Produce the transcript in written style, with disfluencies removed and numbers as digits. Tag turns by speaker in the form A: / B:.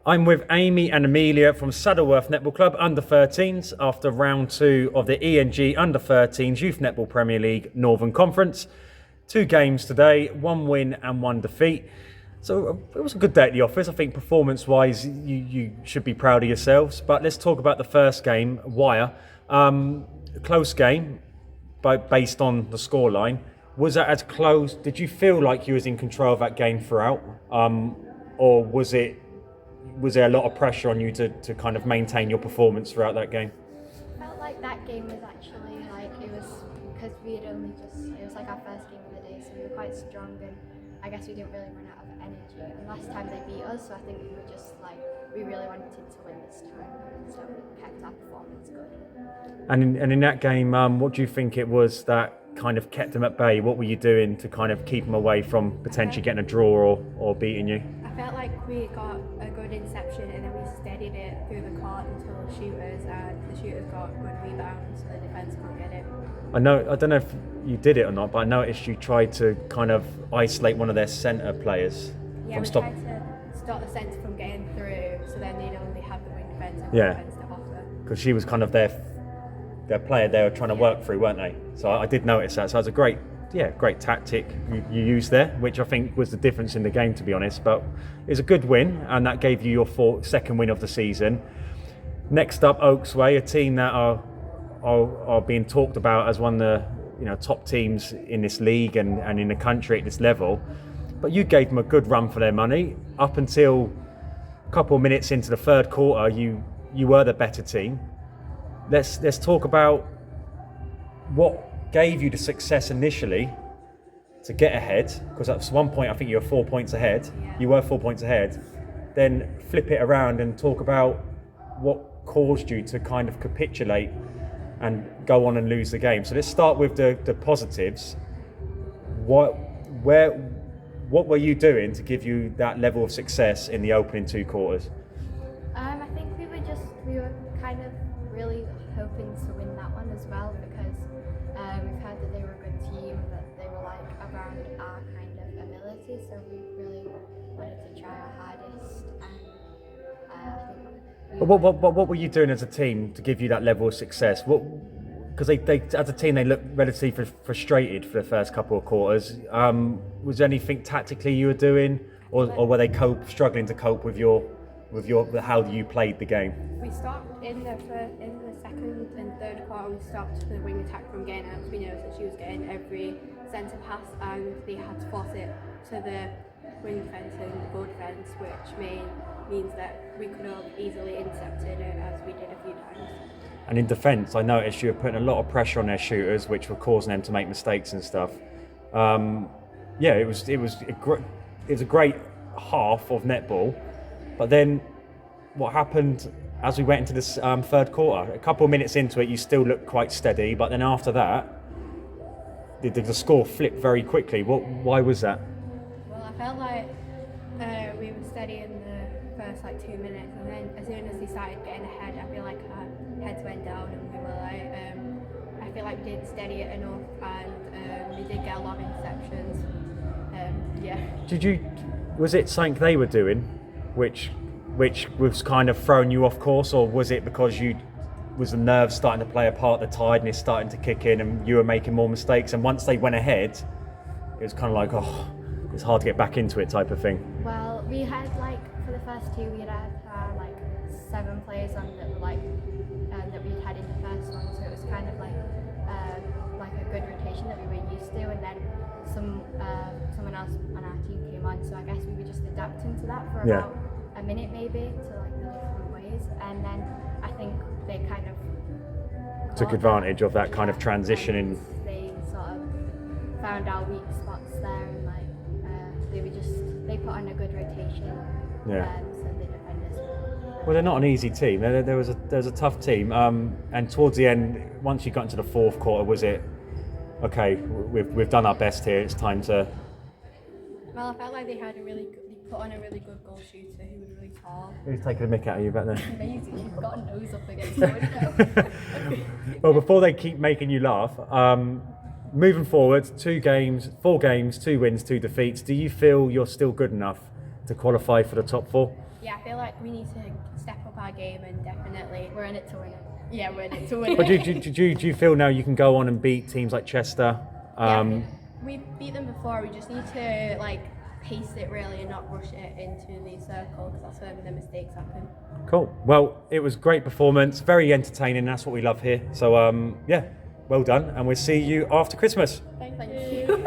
A: I'm with Amy and Amelia from Saddleworth Netball Club under 13s after round 2 of the ENG under 13s Youth Netball Premier League Northern Conference. 2 games today, 1 win and 1 defeat. So it was a good day at the office. I think performance-wise, you should be proud of yourselves. But let's talk about the first game, Wyre. Close game, based on the scoreline. Was that as close? Did you feel like you was in control of that game throughout, or was there a lot of pressure on you to kind of maintain your performance throughout that game?
B: I felt like that game was actually it was because we had it was like our first game of the day, so we were quite strong, and I guess we didn't really run out of energy. And last time they beat us, so I think we were just we really wanted to win this time, so we kept our performance good.
A: And in that game, what do you think it was that kind of kept them at bay? What were you doing to kind of keep them away from potentially getting a draw or beating you?
C: I felt like we got a good inception and then we steadied it through the court until the shooters, and the shooters got good rebounds so the defence couldn't get it.
A: I don't know if you did it or not, but I noticed you tried to kind of isolate one of their centre players.
C: Yeah, we tried to stop the centre from getting through, so then they'd only have the wing defence and defence to offer.
A: Because she was kind of their player they were trying to work through, weren't they? So I did notice that. So it was a great tactic you used there, which I think was the difference in the game, to be honest. But it was a good win, and that gave you your second win of the season. Next up, Oaksway, a team that are being talked about as one of the top teams in this league and in the country at this level. But you gave them a good run for their money up until a couple of minutes into the third quarter. You were the better team. Let's talk about what gave you the success initially to get ahead, because at one point I think you were 4 points ahead.
C: Yeah.
A: You were 4 points ahead. Then flip it around and talk about what caused you to kind of capitulate and go on and lose the game. So let's start with the positives. What were you doing to give you that level of success in the opening 2 quarters?
B: I think we were kind of really hoping to win that one as well, because we've heard that they were a good team, that they were around our kind of ability, so we really wanted to try our hardest. And
A: What were you doing as a team to give you that level of success? Because they as a team they looked relatively frustrated for the first couple of quarters. Was there anything tactically you were doing, or were they struggling to cope with how you played the game?
C: We stopped in the second and third quarter. We stopped the wing attack from getting out. We noticed that she was getting every centre pass, and they had to force it to the wing defence and the goal defence, which means that we could have easily intercepted it, as we did a few times.
A: And in defence, I noticed you were putting a lot of pressure on their shooters, which were causing them to make mistakes and stuff. It was a great half of netball, but then what happened as we went into this third quarter? A couple of minutes into it, you still looked quite steady, but then after that, the score flipped very quickly. Why was that?
C: Well, I felt like we were steady in the first 2 minutes, and then as soon as they started getting ahead, I feel like our heads went down, and we were I feel like we didn't steady it enough, and we did get a lot of interceptions.
A: Was it something they were doing, which was kind of throwing you off course, or was it because was the nerves starting to play a part, the tiredness starting to kick in, and you were making more mistakes? And once they went ahead, it was kind of it's hard to get back into it type of thing.
B: well, we had for the first 2 we had 7 players on that were that we'd had in the first one, so it was kind of a good rotation that we were used to, and then someone else on our team came on, so I guess we were just adapting to that for about a minute maybe, to the different ways, and then I think they kind of
A: Took advantage of that kind of transition in.
B: They sort of found our weak spots there, and they put on a good rotation. So the defenders.
A: Well, they're not an easy team. There was a tough team, and towards the end, once you got into the fourth quarter, was it okay? We've done our best here. It's time to.
C: Well, I felt like they put on a really good goal shooter who was really tall.
A: Who's taking a mick out of you back there?
C: Amazing, you've got a nose up against the window.
A: Well, before they keep making you laugh, moving forward, 4 games, 2 wins, 2 defeats. Do you feel you're still good enough to qualify for the top 4?
C: Yeah, I feel like we need to step up our game and definitely.
B: We're in it to win it.
C: Yeah, we're in it to win
A: But
C: it.
A: do you feel now you can go on and beat teams like Chester?
C: Yeah, we beat them before. We just need to like pace it really and not rush it into the circle because that's when the mistakes happen.
A: Cool. Well, it was great performance, very entertaining. That's what we love here. So yeah, well done, and we'll see you after Christmas.
C: Thank you.